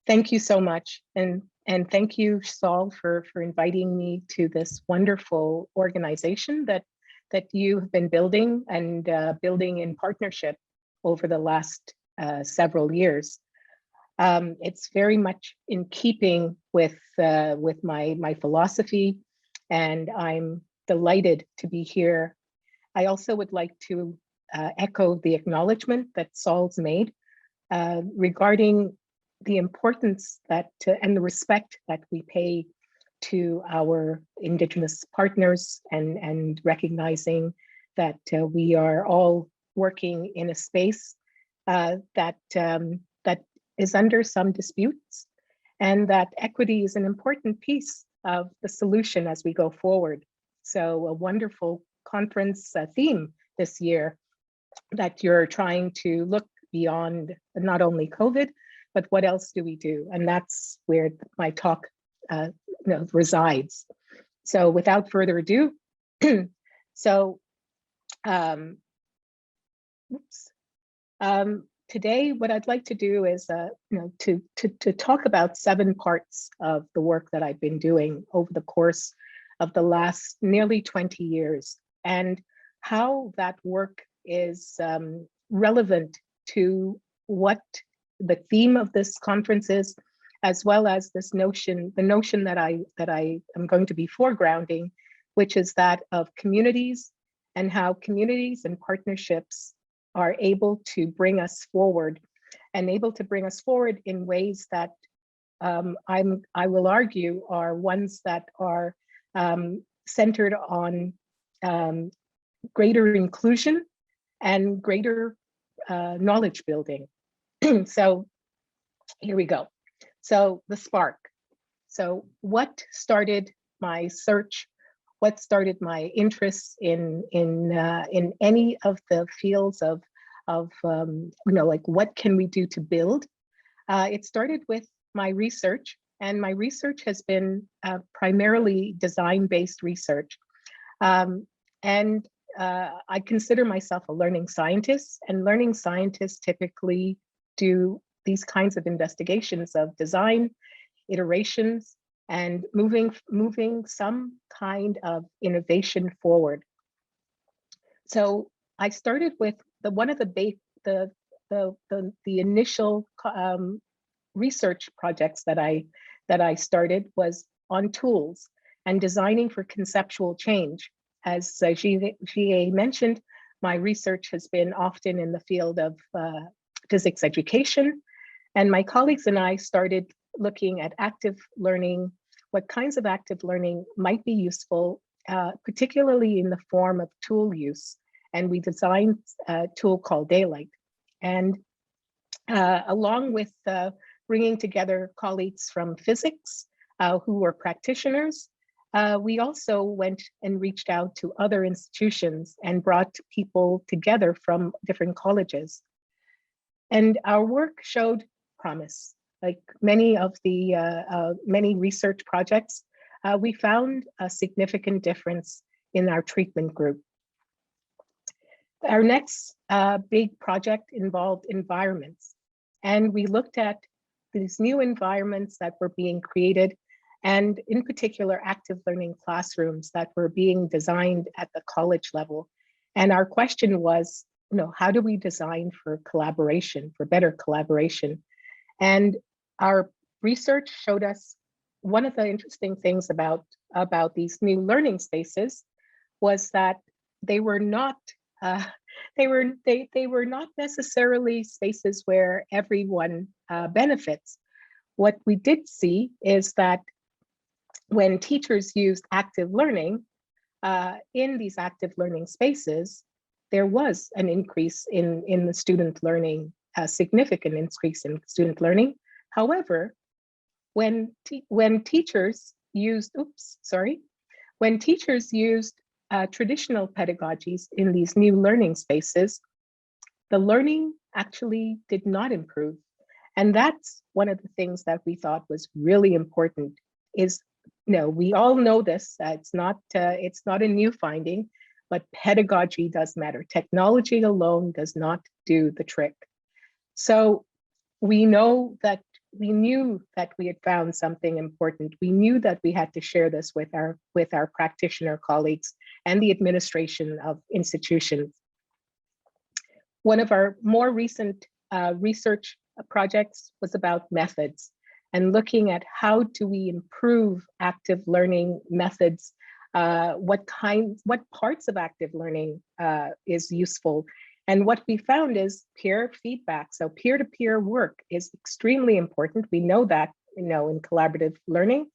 Thank you so much. And thank you, Saul, for inviting me to this wonderful organization that you have been building and building in partnership over the last several years. It's very much in keeping with my philosophy, and I'm delighted to be here. I also would like to echo the acknowledgement that Saul's made regarding the importance that and the respect that we pay to our Indigenous partners, and recognizing that we are all working in a space that is under some disputes, and that equity is an important piece of the solution as we go forward. So a wonderful conference theme this year, that you're trying to look beyond not only COVID, but what else do we do? And that's where my talk resides. So without further ado, today what I'd like to do is to talk about 7 parts of the work that I've been doing over the course of the last nearly 20 years, and how that work is relevant to what the theme of this conference is, as well as this notion, the notion that I am going to be foregrounding, which is that of communities, and how communities and partnerships are able to bring us forward, and able to bring us forward in ways that I will argue are ones that are centered on greater inclusion and greater knowledge building. So here we go. So the spark. So what started my search? What started my interest in any of the fields of like what can we do to build? It started with my research, and my research has been primarily design-based research. And I consider myself a learning scientist, and learning scientists typically do these kinds of investigations of design, iterations, and moving some kind of innovation forward. So I started with one of the initial research projects that I started was on tools and designing for conceptual change. As G.A. mentioned, my research has been often in the field of physics education, and my colleagues and I started looking at active learning, what kinds of active learning might be useful, particularly in the form of tool use. And we designed a tool called Daylight. And along with bringing together colleagues from physics who were practitioners, we also went and reached out to other institutions and brought people together from different colleges. And our work showed promise. Like many of the many research projects, we found a significant difference in our treatment group. Our next big project involved environments, and we looked at these new environments that were being created, and in particular active learning classrooms that were being designed at the college level. And our question was, how do we design for collaboration, for better collaboration? And our research showed us one of the interesting things about these new learning spaces was that they were not they were not necessarily spaces where everyone benefits. What we did see is that when teachers used active learning in these active learning spaces, there was an increase in the student learning, a significant increase in student learning. However, when teachers used, traditional pedagogies in these new learning spaces, the learning actually did not improve. And that's one of the things that we thought was really important is, we all know this, it's not a new finding, but pedagogy does matter. Technology alone does not do the trick. So we know that we knew that we had found something important. We knew that we had to share this with our practitioner colleagues and the administration of institutions. One of our more recent research projects was about methods and looking at how do we improve active learning methods, what parts of active learning is useful. And what we found is peer feedback. So peer-to-peer work is extremely important. We know that, in collaborative learning,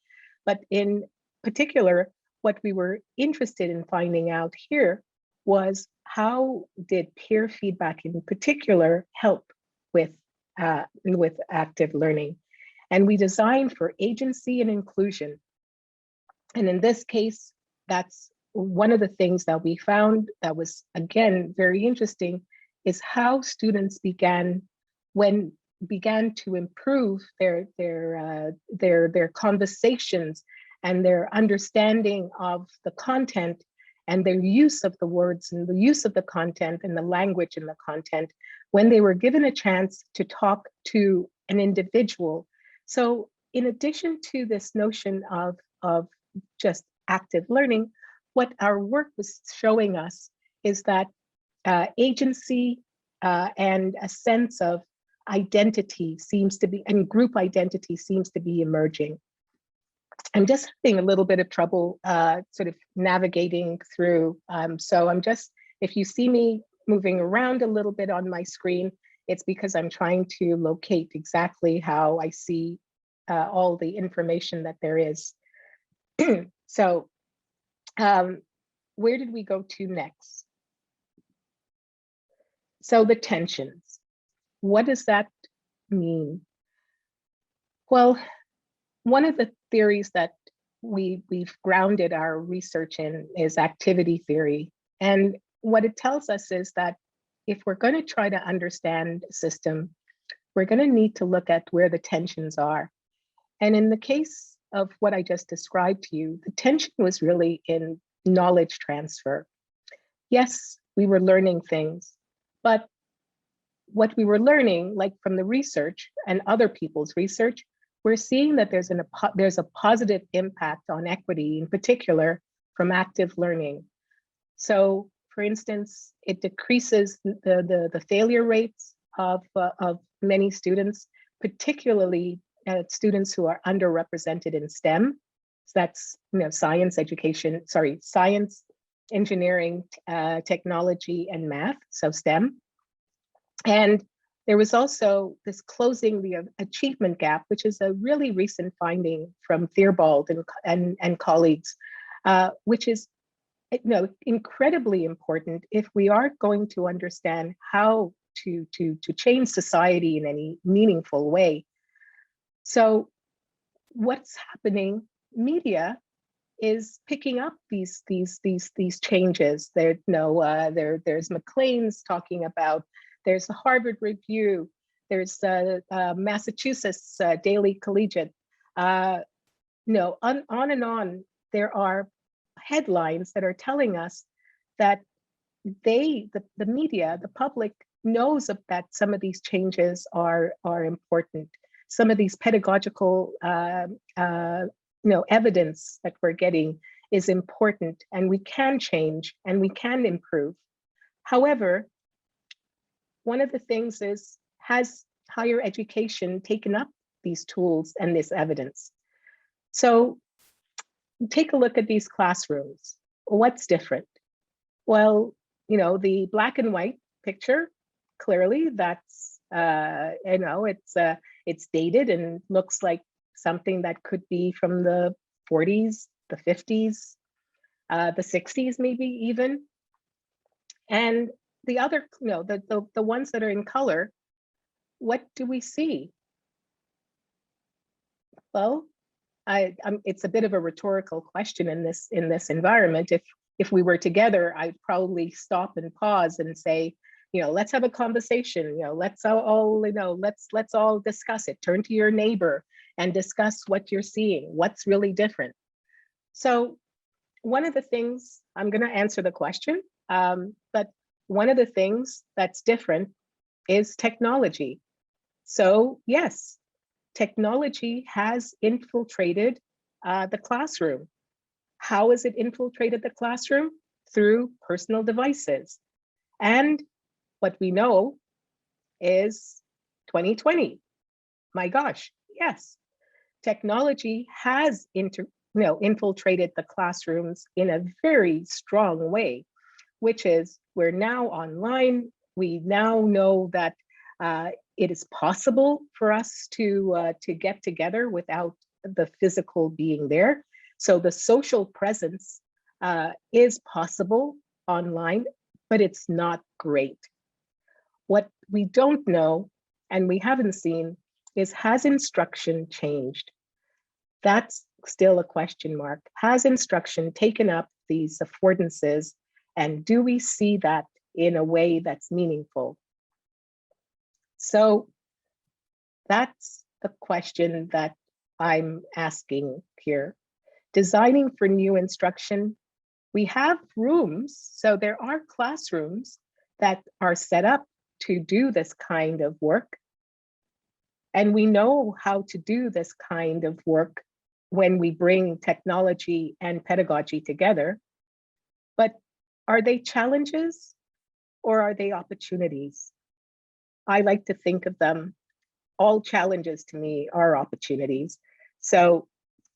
but in particular, what we were interested in finding out here was how did peer feedback in particular help with active learning? And we designed for agency and inclusion. And in this case, that's one of the things that we found that was, again, very interesting, is how students began to improve their conversations and their understanding of the content and their use of the words and the use of the content and the language in the content when they were given a chance to talk to an individual. So in addition to this notion of just active learning, what our work was showing us is that agency and a sense of identity seems to be, and group identity seems to be emerging. I'm just having a little bit of trouble sort of navigating through. So I'm just, if you see me moving around a little bit on my screen, it's because I'm trying to locate exactly how I see all the information that there is. So where did we go to next? So the tensions, what does that mean? Well, one of the theories that we've grounded our research in is activity theory. And what it tells us is that if we're going to try to understand a system, we're going to need to look at where the tensions are. And in the case of what I just described to you, the tension was really in knowledge transfer. Yes, we were learning things, but what we were learning, like from the research and other people's research, we're seeing that there's a positive impact on equity, in particular from active learning. So, for instance, it decreases the failure rates of many students, particularly students who are underrepresented in STEM. So that's science, engineering, technology, and math, so STEM. And there was also this closing the achievement gap, which is a really recent finding from Theobald and colleagues, which is incredibly important if we are going to understand how to change society in any meaningful way. So what's happening? Media is picking up these changes. There's Maclean's talking about. There's the Harvard Review. There's Massachusetts Daily Collegiate. On and on. There are headlines that are telling us that the media, the public, knows that some of these changes are important. Some of these pedagogical evidence that we're getting is important, and we can change and we can improve. However, one of the things is, has higher education taken up these tools and this evidence? So take a look at these classrooms. What's different? Well, the black and white picture, clearly that's, it's dated and looks like something that could be from the 40s, the 50s, the 60s, maybe even. And the other, the ones that are in color, what do we see? Well, it's a bit of a rhetorical question in this environment. If we were together, I'd probably stop and pause and say, let's have a conversation. Let's all discuss it. Turn to your neighbor and discuss what you're seeing. What's really different? So, one of the things, I'm going to answer the question, but one of the things that's different is technology. So yes, technology has infiltrated the classroom. How has it infiltrated the classroom? Through personal devices. And what we know is 2020. My gosh, yes, technology has infiltrated the classrooms in a very strong way, which is we're now online. We now know that it is possible for us to get together without the physical being there. So the social presence is possible online, but it's not great. What we don't know and we haven't seen is, has instruction changed? That's still a question mark. Has instruction taken up these affordances, and do we see that in a way that's meaningful? So that's the question that I'm asking here. Designing for new instruction, we have rooms, so there are classrooms that are set up to do this kind of work. And we know how to do this kind of work when we bring technology and pedagogy together. But are they challenges or are they opportunities? I like to think of them, all challenges to me are opportunities. So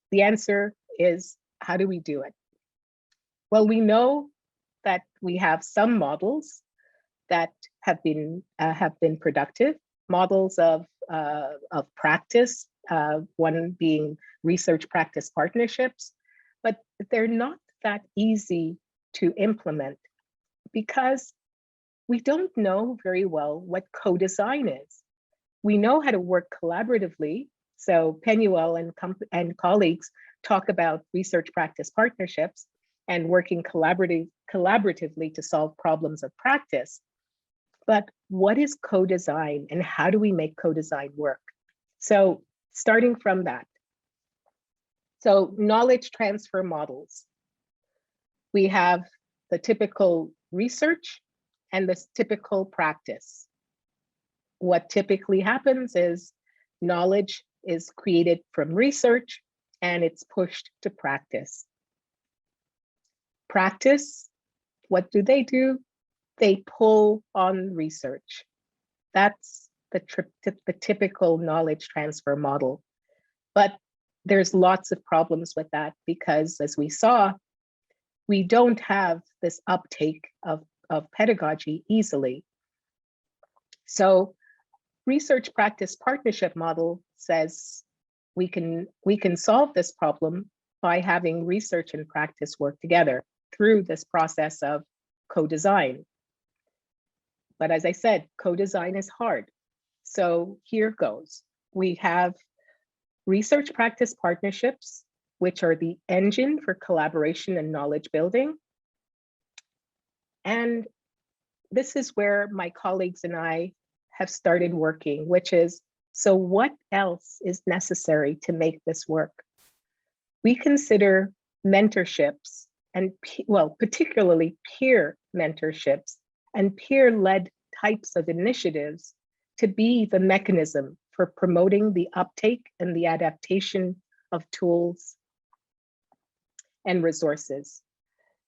the answer is, how do we do it? Well, we know that we have some models that have been productive, models of practice, one being research practice partnerships, but they're not that easy to implement because we don't know very well what co-design is. We know how to work collaboratively. So Penuel and colleagues talk about research practice partnerships and working collaboratively to solve problems of practice. But what is co-design and how do we make co-design work? So starting from that. So knowledge transfer models. We have the typical research and the typical practice. What typically happens is knowledge is created from research and it's pushed to practice. Practice, what do? They pull on research. That's the typical knowledge transfer model. But there's lots of problems with that because, as we saw, we don't have this uptake of pedagogy easily. So research practice partnership model says we can solve this problem by having research and practice work together through this process of co-design. But as I said, co-design is hard. So here goes. We have research practice partnerships, which are the engine for collaboration and knowledge building. And this is where my colleagues and I have started working, which is, so what else is necessary to make this work? We consider mentorships and, well, particularly peer mentorships and peer-led types of initiatives to be the mechanism for promoting the uptake and the adaptation of tools and resources.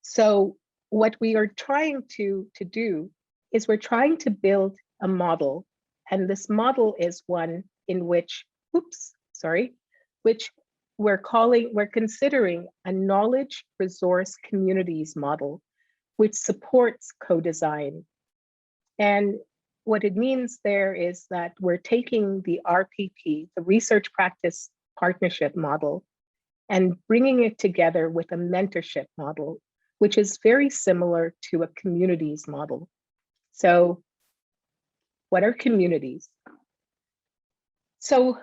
So what we are trying to do is we're trying to build a model, and this model is one in which, which we're considering a knowledge resource communities model, which supports co-design. And what it means there is that we're taking the RPP, the research practice partnership model, and bringing it together with a mentorship model, which is very similar to a communities model. So what are communities? So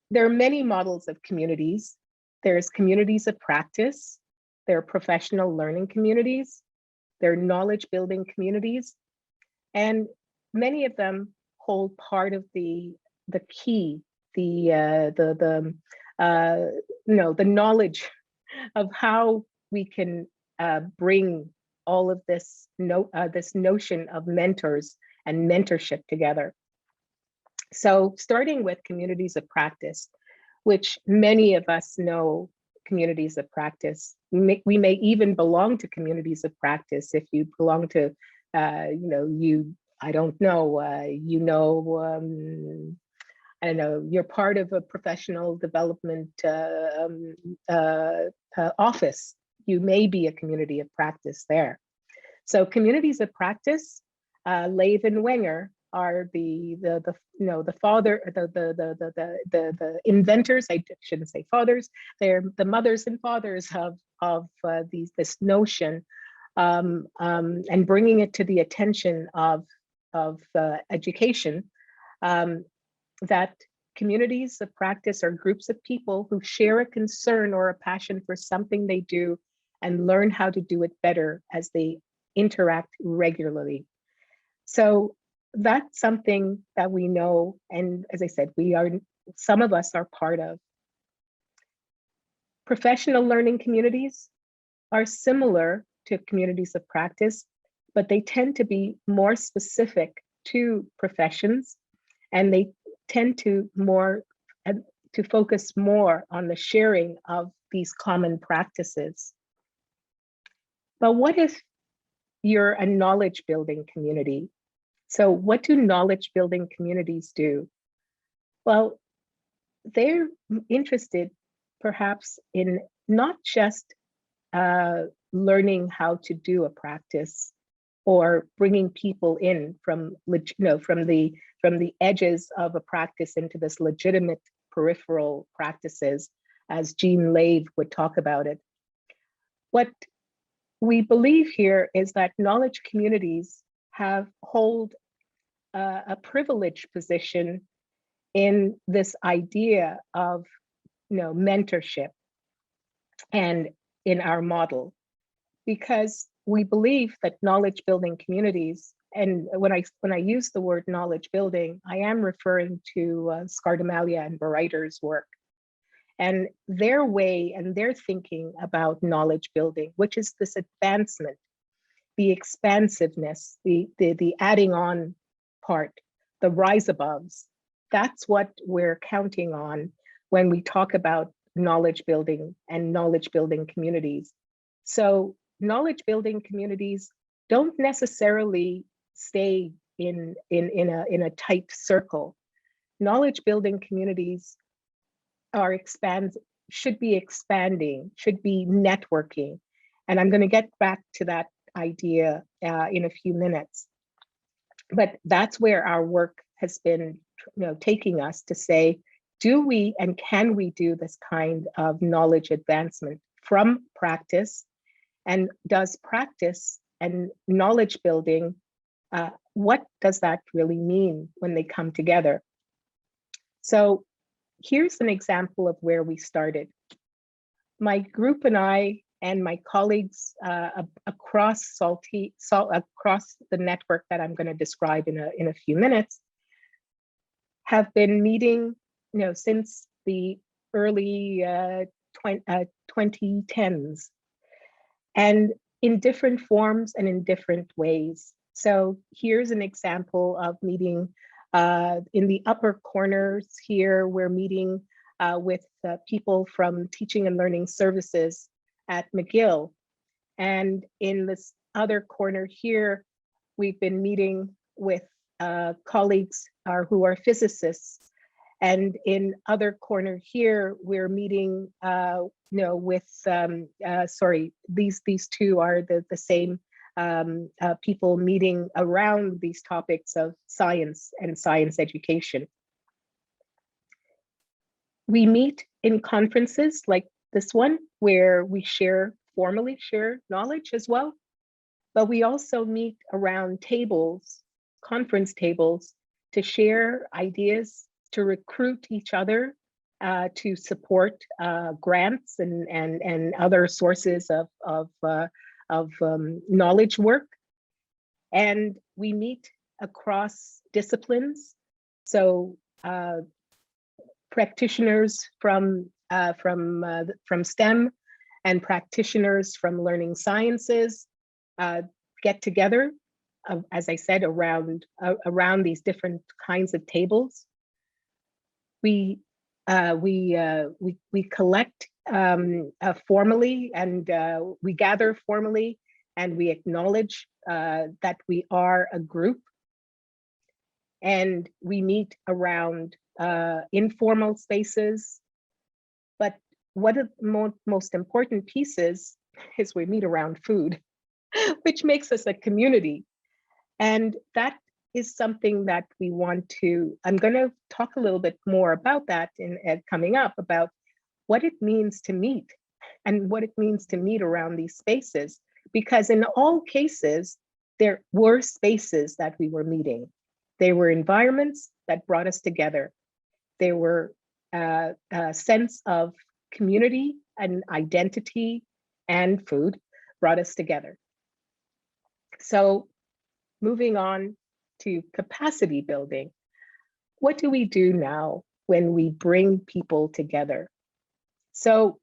there are many models of communities. There's communities of practice, there are professional learning communities, there are knowledge building communities, and many of them hold part of the key, the knowledge of how we can bring all of this notion of mentors and mentorship together. So starting with communities of practice, which many of us know communities of practice. We may even belong to communities of practice. If you belong to, I don't know, I don't know, you're part of a professional development office. You may be a community of practice there. So communities of practice, Lave and Wenger are the inventors. I shouldn't say fathers. They're the mothers and fathers of this notion, and bringing it to the attention of education, that communities of practice are groups of people who share a concern or a passion for something they do and learn how to do it better as they interact regularly. So that's something that we know, and as I said, some of us are part of. Professional learning communities are similar to communities of practice, but they tend to be more specific to professions, and they tend to focus more on the sharing of these common practices. But what if you're a knowledge building community? So what do knowledge building communities do? Well, they're interested perhaps in not just learning how to do a practice or bringing people in from the edges of a practice into this legitimate peripheral practices, as Jean Lave would talk about it. What we believe here is that knowledge communities hold a privileged position in this idea of mentorship and in our model, because we believe that knowledge building communities, and when I use the word knowledge building, I am referring to Scardamalia and Bereiter's work and their way and their thinking about knowledge building, which is this advancement, the expansiveness, the adding on part, the rise aboves. That's what we're counting on when we talk about knowledge building and knowledge building communities. So knowledge building communities don't necessarily stay in a tight circle. Knowledge building communities should be expanding, should be networking. And I'm going to get back to that idea in a few minutes. But that's where our work has been taking us to say, do we and can we do this kind of knowledge advancement from practice? And does practice and knowledge building, what does that really mean when they come together? So here's an example of where we started. My group and I and my colleagues across across the network that I'm going to describe in a few minutes have been meeting since the early 2010s, and in different forms and in different ways. So here's an example of meeting in the upper corners here. We're meeting with people from teaching and learning services at McGill. And in this other corner here, we've been meeting with colleagues who are physicists. And in other corner here, we're meeting with, sorry, these two are the same people meeting around these topics of science and science education. We meet in conferences like this one, where we formally share knowledge as well, but we also meet around tables, conference tables, to share ideas, to recruit each other, to support grants and other sources of knowledge work. And we meet across disciplines. So practitioners from STEM and practitioners from learning sciences get together, as I said, around these different kinds of tables. we collect formally, and we gather formally, and we acknowledge that we are a group, and we meet around informal spaces. But one of the most important pieces is we meet around food, which makes us a community. And that is something that we want to, I'm going to talk a little bit more about that coming up, about what it means to meet and what it means to meet around these spaces. Because in all cases, there were spaces that we were meeting. They were environments that brought us together. They were a sense of community and identity, and food brought us together. So moving on to capacity building, what do we do now when we bring people together? So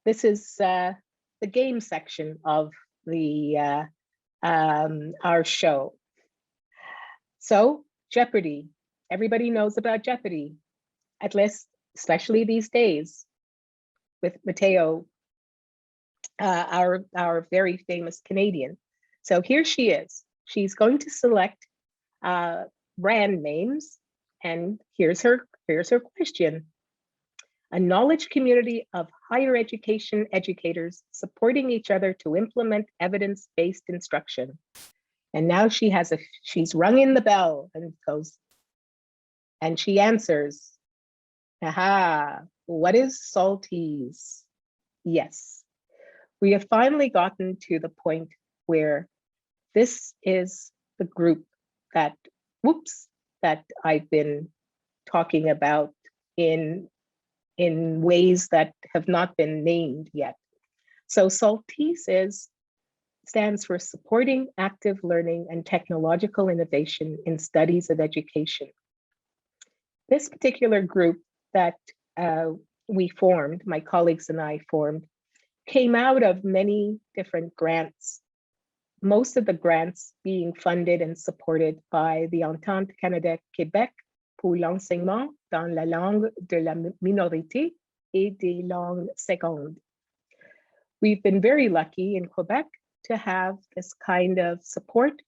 this is the game section of the our show. So Jeopardy, everybody knows about Jeopardy, at least, especially these days, with Mateo, our very famous Canadian. So here she is. She's going to select brand names, and here's her question. A knowledge community of higher education educators supporting each other to implement evidence-based instruction. And now she's rung in the bell and goes, and she answers, aha, what is SALTISE? Yes, we have finally gotten to the point where this is the group that I've been talking about in ways that have not been named yet. So SALTISE stands for Supporting Active Learning and Technological Innovation in Studies of Education. This particular group that we formed, my colleagues and I formed, came out of many different grants, most of the grants being funded and supported by the Entente Canada-Québec pour l'enseignement dans la langue de la minorité et des langues secondes. We've been very lucky in Quebec to have this kind of support,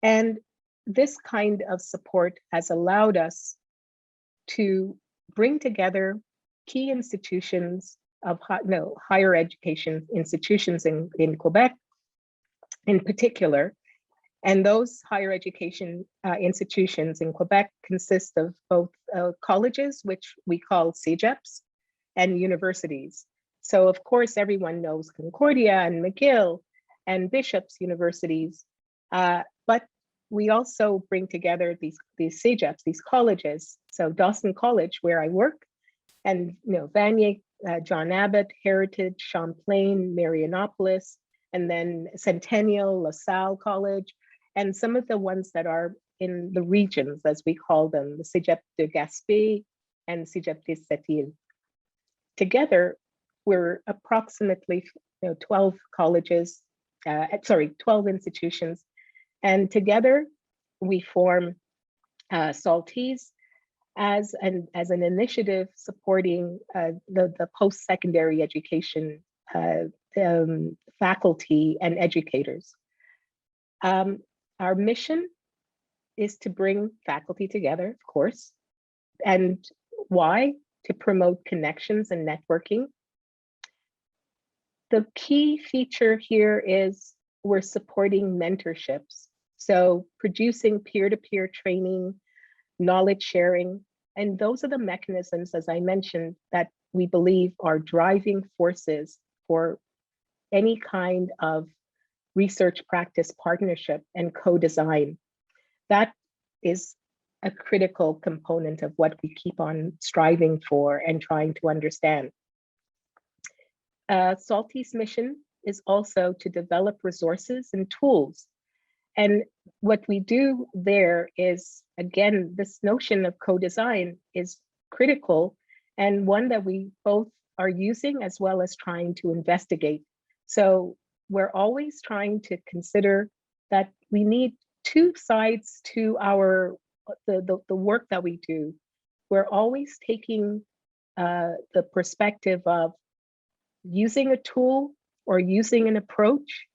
and this kind of support has allowed us to bring together key institutions of higher education institutions in Quebec in particular. And those higher education institutions in Quebec consist of both colleges, which we call CEGEPs, and universities. So of course, everyone knows Concordia and McGill and Bishop's universities, but we also bring together these CEGEPs, these colleges. So Dawson College, where I work, and Vanier, John Abbott, Heritage, Champlain, Marianopolis, and then Centennial, LaSalle College, and some of the ones that are in the regions, as we call them, the Cégep de Gaspé and Cégep de Sept-Îles. Together, we're approximately 12 colleges, 12 institutions, and together we form SALTISE as an initiative supporting the post-secondary education faculty and educators. Our mission is to bring faculty together, of course. And why? To promote connections and networking. The key feature here is we're supporting mentorships. So producing peer-to-peer training, knowledge sharing, and those are the mechanisms, as I mentioned, that we believe are driving forces for any kind of research practice partnership and co-design. That is a critical component of what we keep on striving for and trying to understand. SALTISE mission is also to develop resources and tools. And what we do there is, again, this notion of co-design is critical, and one that we both are using as well as trying to investigate. So we're always trying to consider that we need two sides to our the work that we do, we're always taking the perspective of using a tool or using an approach,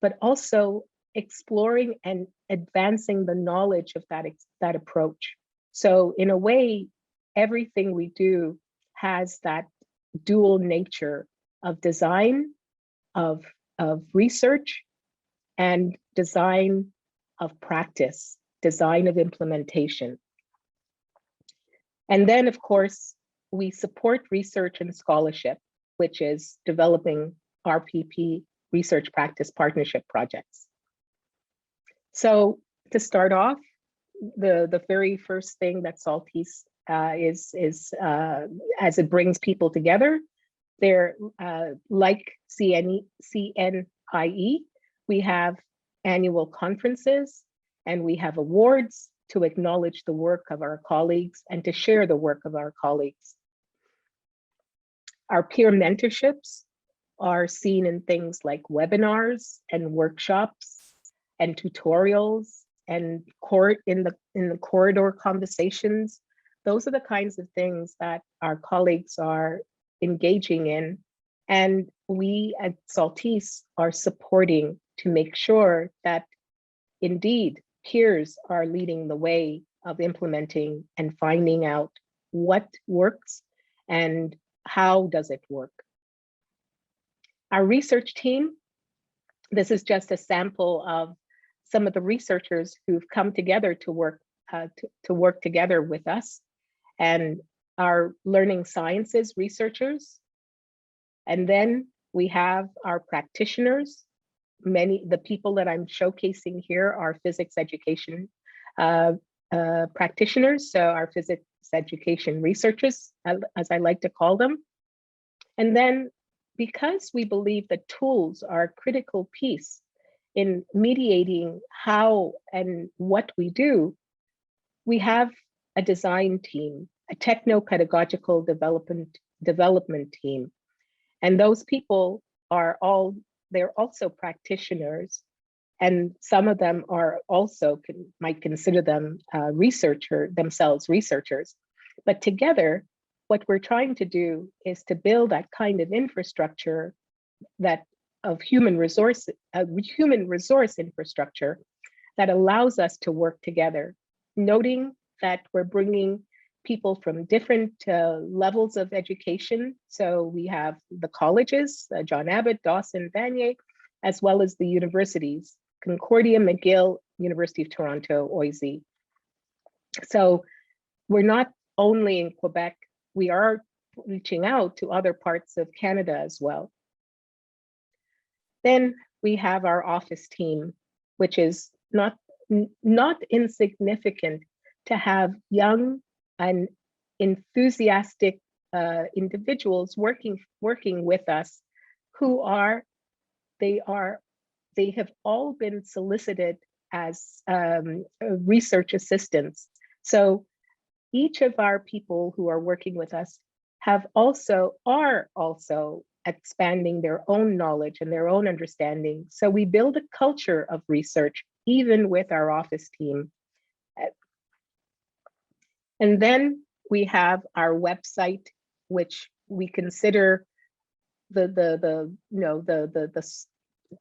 but also exploring and advancing the knowledge of that approach. So in a way, everything we do has that dual nature of design, of research, and design of practice, design of implementation. And then, of course, we support research and scholarship, which is developing RPP, research practice partnership projects. So to start off, the very first thing that SALTISE is as it brings people together, they're like CNIE, we have annual conferences and we have awards to acknowledge the work of our colleagues and to share the work of our colleagues. Our peer mentorships are seen in things like webinars and workshops and tutorials and in the corridor conversations. Those are the kinds of things that our colleagues are engaging in, and we at SALTISE are supporting to make sure that indeed peers are leading the way of implementing and finding out what works and how does it work. Our research team, this is just a sample of some of the researchers who've come together to work together with us, and our learning sciences researchers. And then we have our practitioners. The people that I'm showcasing here are physics education practitioners, so our physics education researchers, as I like to call them. And then, because we believe that tools are a critical piece in mediating how and what we do, we have a design team, a techno-pedagogical development team. And those people are they're also practitioners, and some of them are also, might consider them themselves researchers. But together, what we're trying to do is to build that kind of infrastructure of human resource infrastructure that allows us to work together, noting that we're bringing people from different levels of education. So we have the colleges, John Abbott, Dawson, Vanier, as well as the universities, Concordia, McGill, University of Toronto, OISE. So we're not only in Quebec, we are reaching out to other parts of Canada as well. Then we have our office team, which is not insignificant to have young and enthusiastic individuals working with us, they have all been solicited as research assistants. So each of our people who are working with us are also expanding their own knowledge and their own understanding. So we build a culture of research, even with our office team. And then we have our website, which we consider the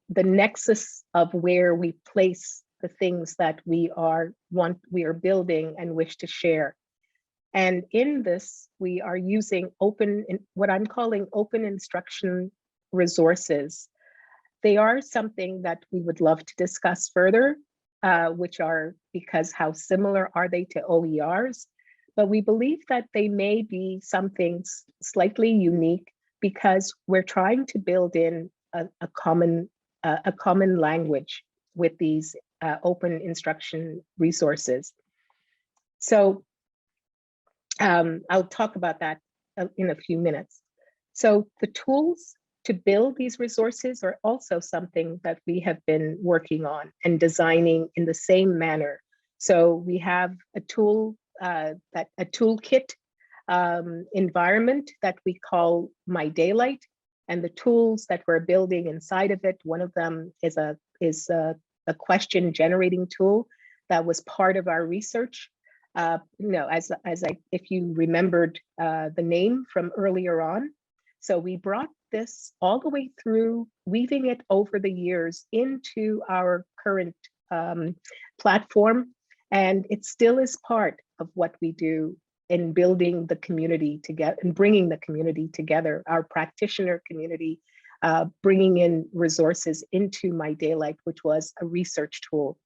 nexus of where we place the things that we are building and wish to share. And in this, we are using what I'm calling open instruction resources. They are something that we would love to discuss further, because how similar are they to OERs? But we believe that they may be something slightly unique because we're trying to build in a common language with these open instruction resources. So I'll talk about that in a few minutes. So the tools to build these resources are also something that we have been working on and designing in the same manner. So we have a toolkit environment that we call My Daylight, and the tools that we're building inside of it, one of them is a question generating tool that was part of our research. If you remembered the name from earlier on. So we brought this all the way through, weaving it over the years into our current platform. And it still is part of what we do in building the community together and bringing the community together, our practitioner community, bringing in resources into My Daylight, which was a research tool.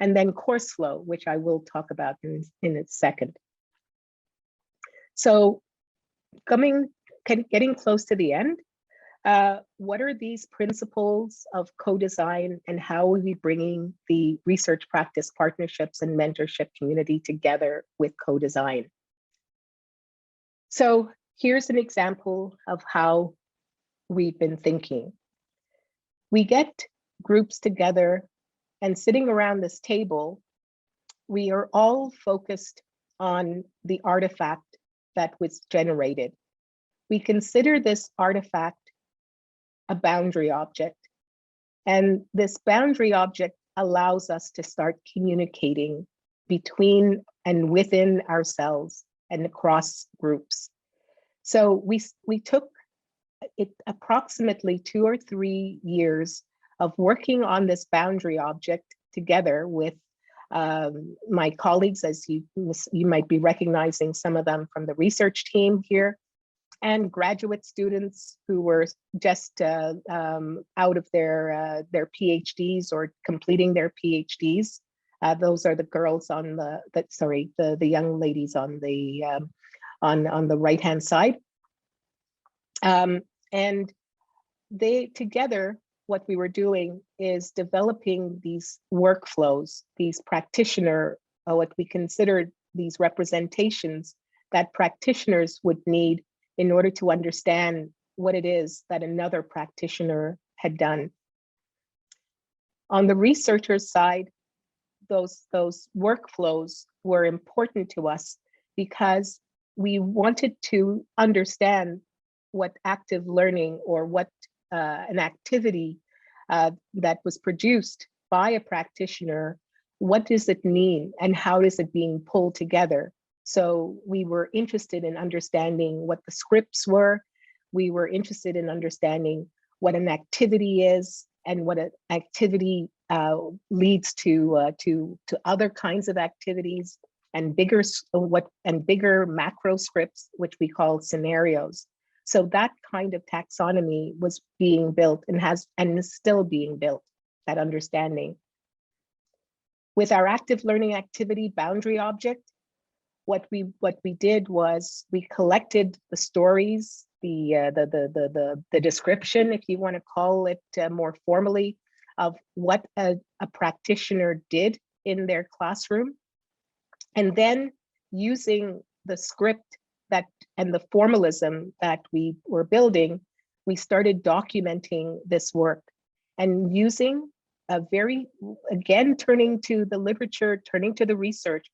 And then course flow, which I will talk about in a second. So getting close to the end, what are these principles of co-design and how are we bringing the research practice partnerships and mentorship community together with co-design? So here's an example of how we've been thinking. We get groups together and sitting around this table, we are all focused on the artifact that was generated. We consider this artifact a boundary object. And this boundary object allows us to start communicating between and within ourselves and across groups. So we took it approximately 2 or 3 years of working on this boundary object together with my colleagues, as you might be recognizing some of them from the research team here, and graduate students who were just out of their PhDs or completing their PhDs. Those are the girls on the young ladies on the right-hand side. And they together, what we were doing is developing these workflows, these practitioner, what we considered these representations that practitioners would need in order to understand what it is that another practitioner had done. On the researcher's side, those workflows were important to us because we wanted to understand what active learning or what an activity that was produced by a practitioner, what does it mean and how is it being pulled together? So we were interested in understanding what the scripts were. We were interested in understanding what an activity is and what an activity leads to other kinds of activities and bigger macro scripts, which we call scenarios. So that kind of taxonomy was being built and is still being built, that understanding. With our active learning activity boundary object, what we did was we collected the stories, the description, if you want to call it more formally, of what a practitioner did in their classroom. And then using the script and the formalism that we were building, we started documenting this work and using again, turning to the literature, turning to the research,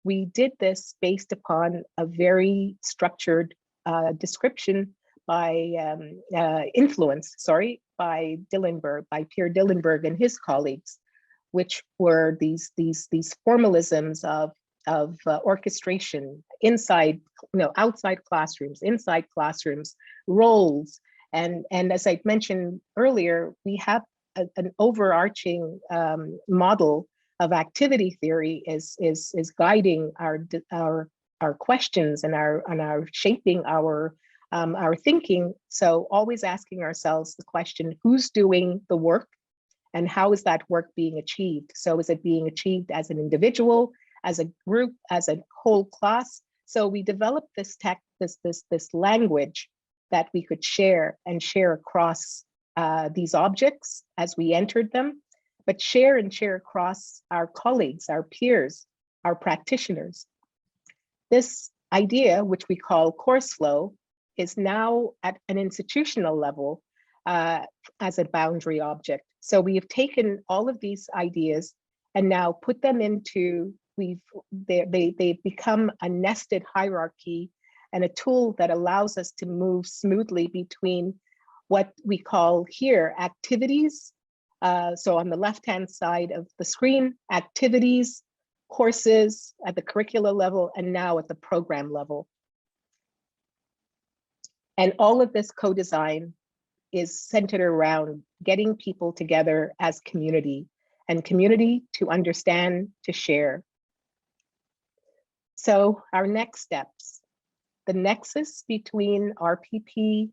we did this based upon a very structured description by by Pierre Dillenberg and his colleagues, which were these formalisms of orchestration outside classrooms, inside classrooms, roles. And as I mentioned earlier, we have an overarching model of activity theory is guiding our questions and our shaping our thinking. So always asking ourselves the question, who's doing the work and how is that work being achieved? So is it being achieved as an individual, as a group, as a whole class? So we developed this language that we could share across these objects as we entered them, but share across our colleagues, our peers, our practitioners. This idea, which we call course flow, is now at an institutional level as a boundary object. So we have taken all of these ideas and now put them into, they've become a nested hierarchy and a tool that allows us to move smoothly between what we call here activities. So on the left-hand side of the screen, activities, courses at the curricular level, and now at the program level. And all of this co-design is centered around getting people together as community, and community to understand, to share. So our next steps, the nexus between RPP,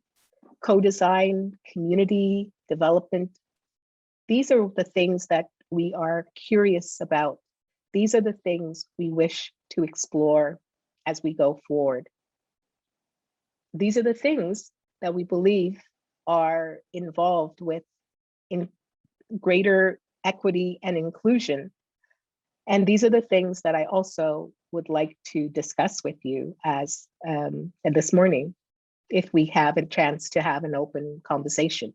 co-design, community development, these are the things that we are curious about. These are the things we wish to explore as we go forward. These are the things that we believe are involved with in greater equity and inclusion. And these are the things that I also would like to discuss with you as this morning, if we have a chance to have an open conversation.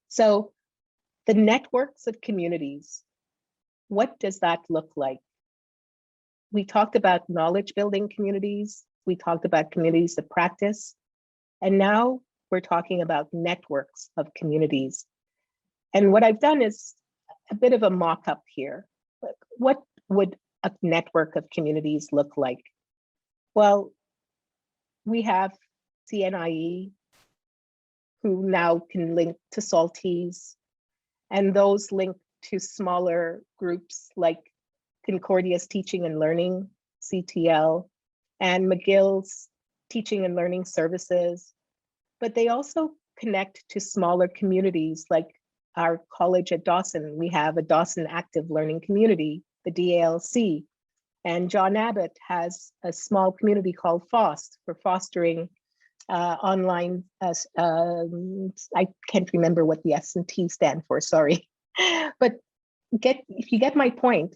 So the networks of communities, what does that look like? We talked about knowledge building communities. We talked about communities of practice. And now we're talking about networks of communities. And what I've done is a bit of a mock-up here. What would a network of communities look like? Well, we have CNIE, who now can link to SALTISE, and those link to smaller groups like Concordia's Teaching and Learning, CTL, and McGill's Teaching and Learning Services. But they also connect to smaller communities like our college at Dawson. We have a Dawson Active Learning Community, the DALC, and John Abbott has a small community called FOST for fostering online, I can't remember what the S and T stand for, sorry. But if you get my point,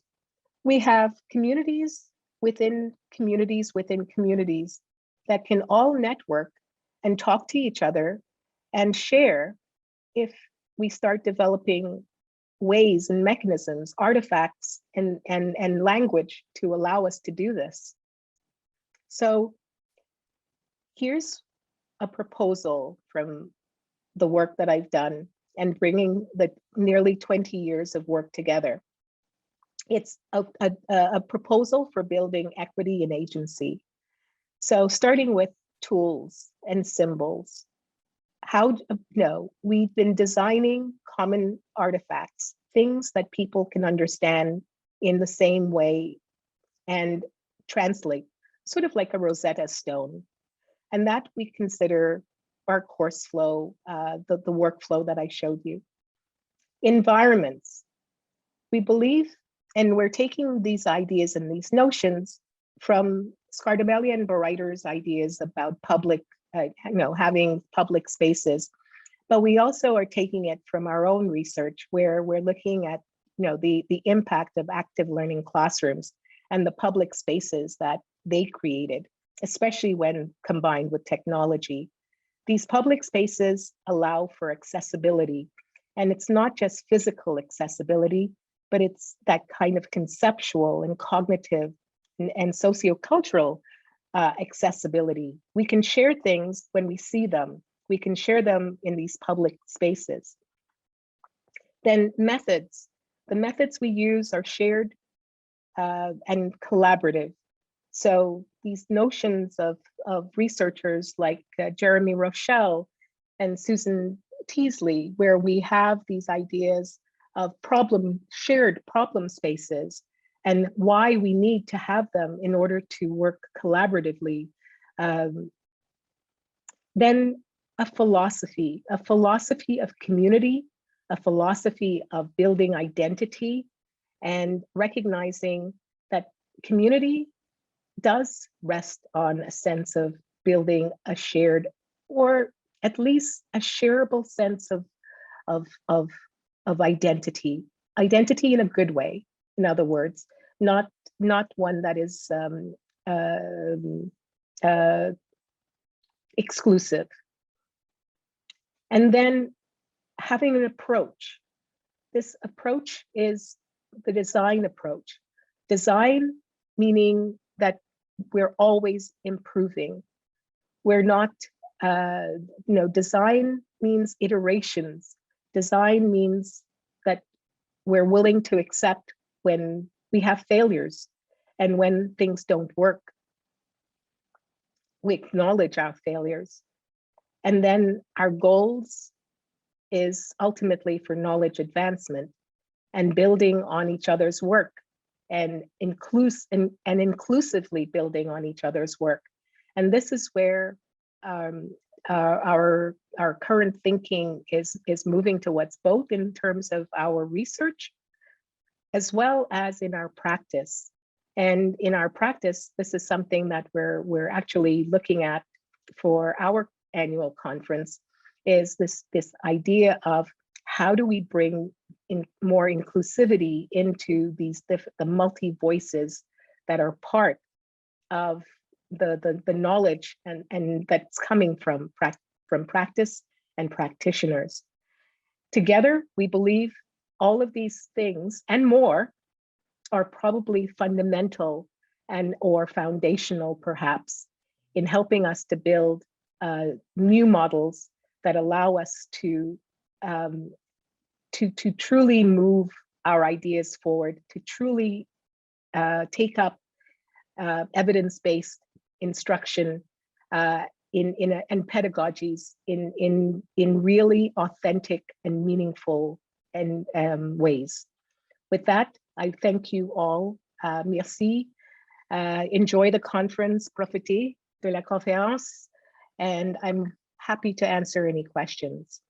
we have communities within communities within communities that can all network and talk to each other and share if we start developing ways and mechanisms, artifacts, and language to allow us to do this. So here's a proposal from the work that I've done and bringing the nearly 20 years of work together. It's a proposal for building equity and agency. So starting with tools and symbols, we've been designing common artifacts, things that people can understand in the same way and translate, sort of like a Rosetta Stone. And that we consider our course flow, the workflow that I showed you. Environments, we believe, and we're taking these ideas and these notions from Scardamelli and Bereiter's ideas about public, having public spaces. But we also are taking it from our own research where we're looking at the impact of active learning classrooms and the public spaces that they created, especially when combined with technology. These public spaces allow for accessibility, and it's not just physical accessibility, but it's that kind of conceptual and cognitive and sociocultural accessibility. We can share things when we see them. We can share them in these public spaces. Then methods. The methods we use are shared and collaborative. So these notions of researchers like Jeremy Rochelle and Susan Teasley, where we have these ideas of shared problem spaces and why we need to have them in order to work collaboratively. Then a philosophy of community, a philosophy of building identity, and recognizing that community does rest on a sense of building a shared, or at least a shareable sense of identity in a good way. In other words, not one that is exclusive. And then having an approach. This approach is the design approach. Design meaning that we're always improving. We're not, design means iterations. Design means that we're willing to accept when we have failures. And when things don't work, we acknowledge our failures. And then our goals is ultimately for knowledge advancement and building on each other's work and inclusively building on each other's work. And this is where our current thinking is moving towards, both in terms of our research as well as in our practice. And in our practice, this is something that we're actually looking at for our annual conference, is this idea of how do we bring in more inclusivity into the multi-voices that are part of the knowledge and that's coming from practice and practitioners. Together, we believe all of these things and more are probably fundamental or foundational, perhaps, in helping us to build new models that allow us to truly move our ideas forward, to truly take up evidence-based instruction and pedagogies in really authentic and meaningful ways. With that, I thank you all. Merci. Enjoy the conference, profitez de la conférence, and I'm happy to answer any questions.